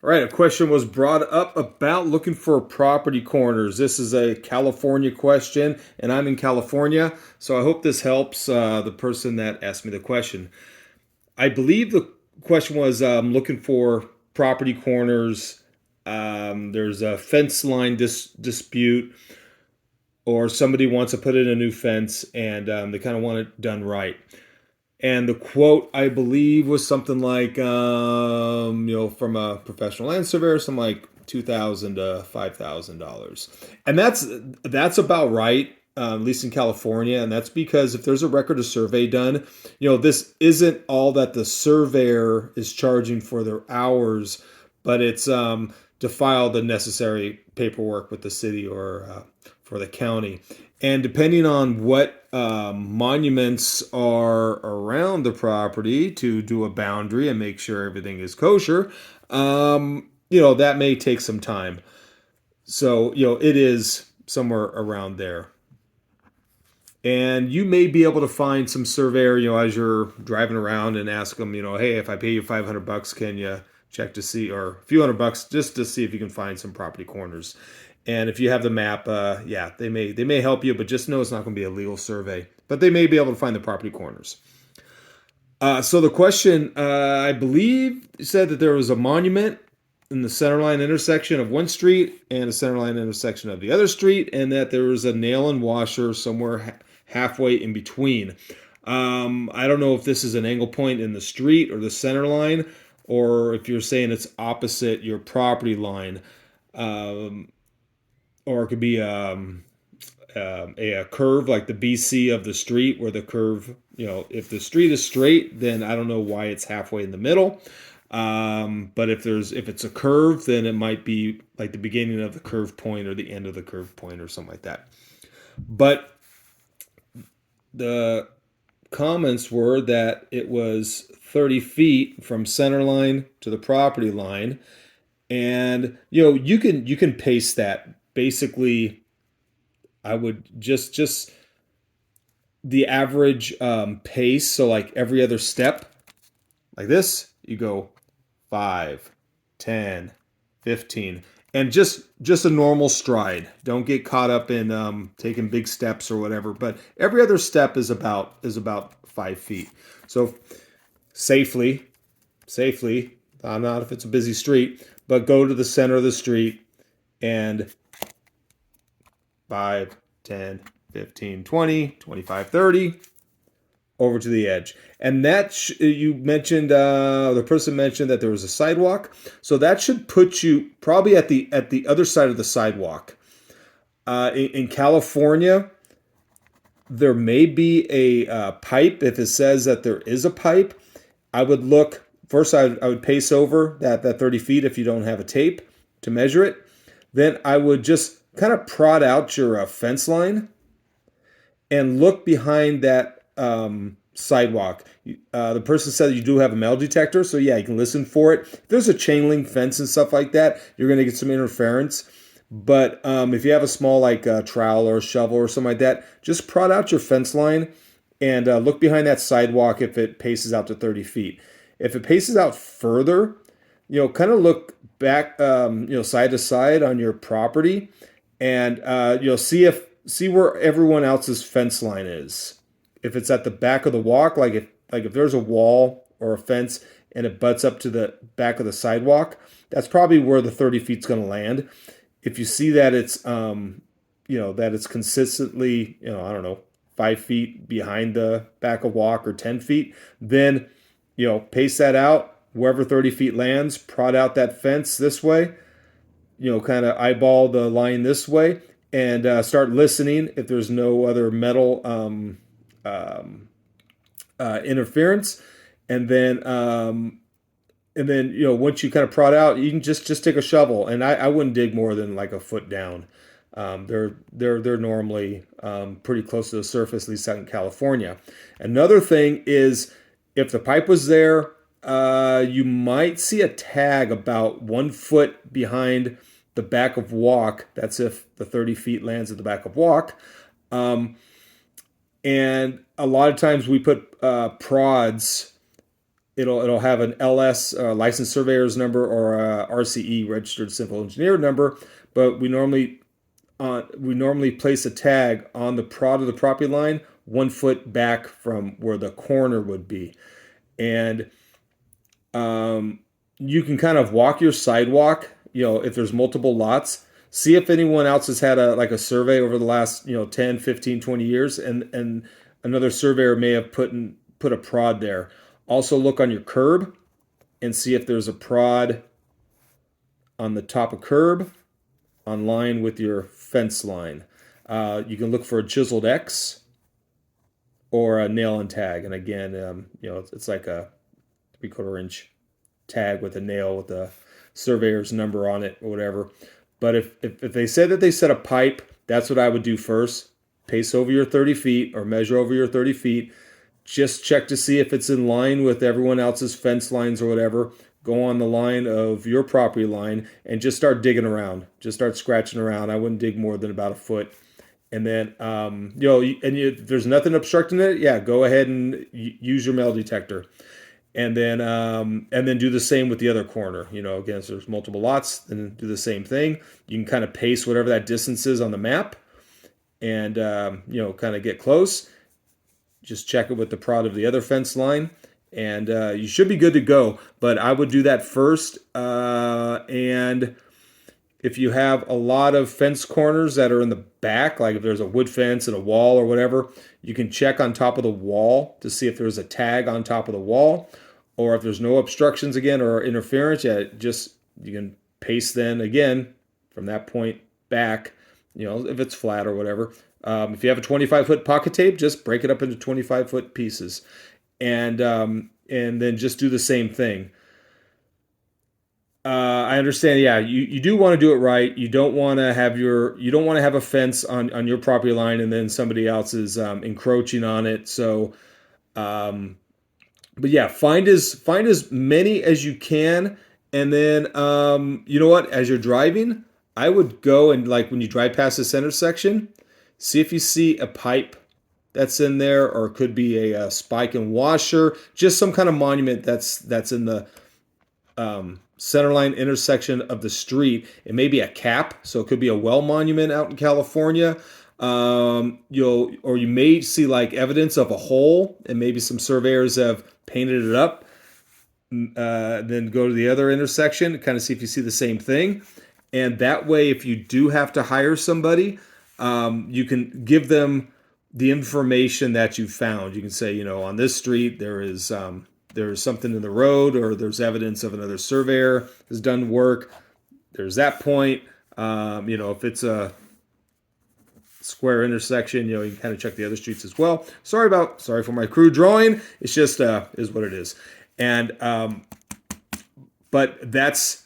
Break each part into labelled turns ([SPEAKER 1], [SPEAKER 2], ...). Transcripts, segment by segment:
[SPEAKER 1] All right, a question was brought up about looking for property corners. This is a California question, and I'm in California, so I hope this helps the person that asked me the question. I believe the question was looking for property corners. There's a fence line dispute, or somebody wants to put in a new fence, and they kind of want it done right. And the quote, I believe, was something like, from a professional land surveyor, something like $2,000 to $5,000, and that's about right, at least in California. And that's because if there's a record of survey done, this isn't all that the surveyor is charging for their hours, but it's to file the necessary paperwork with the city or for the county. And depending on what monuments are around the property to do a boundary and make sure everything is kosher, that may take some time. So, it is somewhere around there. And you may be able to find some surveyor, as you're driving around and ask them, hey, if I pay you $500, can you check to see, or a few $100 just to see if you can find some property corners. And if you have the map, they may help you, but just know it's not going to be a legal survey. But they may be able to find the property corners. So the question, I believe, said that there was a monument in the centerline intersection of one street and a centerline intersection of the other street, and that there was a nail and washer somewhere halfway in between. I don't know if this is an angle point in the street or the center line, or if you're saying it's opposite your property line. Or it could be a curve like the BC of the street, where the curve, if the street is straight, then I don't know why it's halfway in the middle. But if it's a curve, then it might be like the beginning of the curve point or the end of the curve point or something like that. But the comments were that it was 30 feet from center line to the property line. And you can pace that. Basically, I would just the average pace. So like every other step, like this, you go 5, 10, 15, and just a normal stride. Don't get caught up in taking big steps or whatever. But every other step is about 5 feet. So safely, not if it's a busy street, but go to the center of the street and 5, 10, 15, 20, 25, 30, over to the edge. And that you mentioned, the person mentioned that there was a sidewalk. So that should put you probably at the other side of the sidewalk. In California, there may be a pipe. If it says that there is a pipe, I would look. First, I would pace over that 30 feet if you don't have a tape to measure it. Then I would just kind of prod out your fence line and look behind that sidewalk. The person said that you do have a metal detector, so yeah, you can listen for it. If there's a chain link fence and stuff like that, you're going to get some interference. But if you have a small trowel or a shovel or something like that, just prod out your fence line and look behind that sidewalk if it paces out to 30 feet. If it paces out further, kind of look back, side to side on your property, and see where everyone else's fence line is. If it's at the back of the walk, like if there's a wall or a fence and it butts up to the back of the sidewalk, that's probably where the 30 feet's going to land. If you see that it's that it's consistently 5 feet behind the back of walk or 10 feet, then pace that out. Wherever 30 feet lands, prod out that fence this way, kind of eyeball the line this way, and start listening if there's no other metal interference. And then once you kind of prod out, you can just take a shovel, and I wouldn't dig more than like a foot down. They're normally pretty close to the surface, at least out in California. Another thing is, if the pipe was there, you might see a tag about 1 foot behind the back of walk. That's if the 30 feet lands at the back of walk. And a lot of times we put prods it'll have an LS licensed surveyor's number or a RCE registered civil engineer number, but we normally place a tag on the prod of the property line 1 foot back from where the corner would be, and you can kind of walk your sidewalk. If there's multiple lots, see if anyone else has had a survey over the last 10, 15, 20 years, and another surveyor may have put a prod there. Also look on your curb and see if there's a prod on the top of curb on line with your fence line. You can look for a chiseled X or a nail and tag. And again, it's like a 3/4 inch tag with a nail with a surveyor's number on it or whatever. But if they say that they set a pipe, that's what I would do first. Pace over your 30 feet or measure over your 30 feet. Just check to see if it's in line with everyone else's fence lines or whatever. Go on the line of your property line and just start digging around. Just start scratching around. I wouldn't dig more than about a foot. And then, if there's nothing obstructing it, yeah, go ahead and use your metal detector. And then do the same with the other corner. Again, if there's multiple lots, then do the same thing. You can kind of pace whatever that distance is on the map and, kind of get close. Just check it with the prod of the other fence line, and you should be good to go. But I would do that first. And if you have a lot of fence corners that are in the back, like if there's a wood fence and a wall or whatever, you can check on top of the wall to see if there's a tag on top of the wall, or if there's no obstructions again or interference. You can pace then again from that point back, if it's flat or whatever. If you have a 25-foot pocket tape, just break it up into 25-foot pieces, and then just do the same thing. I understand. Yeah, you do want to do it right. You don't want to have a fence on your property line and then somebody else is encroaching on it. So, but yeah, find as many as you can, and then you know what? As you're driving, I would go and, like, when you drive past this intersection, see if you see a pipe that's in there, or it could be a spike and washer, just some kind of monument that's in the centerline intersection of the street. It may be a cap, so it could be a well monument out in California. You may see like evidence of a hole, and maybe some surveyors have painted it up. Then go to the other intersection, kind of see if you see the same thing. And that way, if you do have to hire somebody, you can give them the information that you found. You can say, on this street there is something in the road, or there's evidence of another surveyor has done work. There's that point. If it's a square intersection, you can kind of check the other streets as well. Sorry for my crude drawing. It's just is what it is. And but that's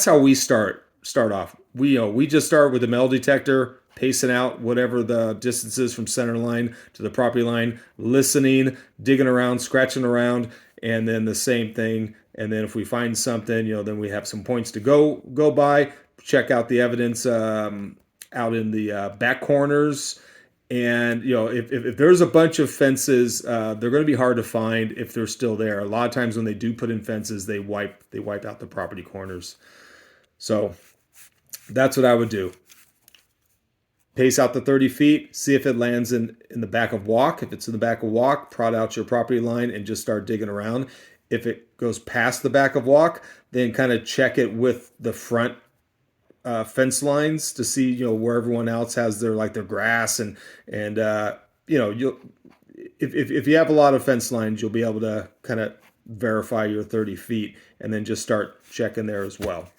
[SPEAKER 1] how we start off. We just start with the metal detector, pacing out whatever the distance is from center line to the property line, listening, digging around, scratching around, and then the same thing. And then if we find something, then we have some points to go by, check out the evidence out in the back corners. And if there's a bunch of fences, they're going to be hard to find if they're still there. A lot of times when they do put in fences, they wipe out the property corners. So that's what I would do. Pace out the 30 feet, see if it lands in the back of walk. If it's in the back of walk, prod out your property line and just start digging around. If it goes past the back of walk, then kind of check it with the front fence lines to see, where everyone else has their grass and you'll if you have a lot of fence lines, you'll be able to kind of verify your 30 feet and then just start checking there as well.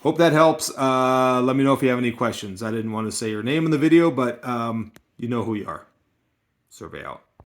[SPEAKER 1] Hope that helps. Let me know if you have any questions. I didn't want to say your name in the video, but you know who you are. Survey out.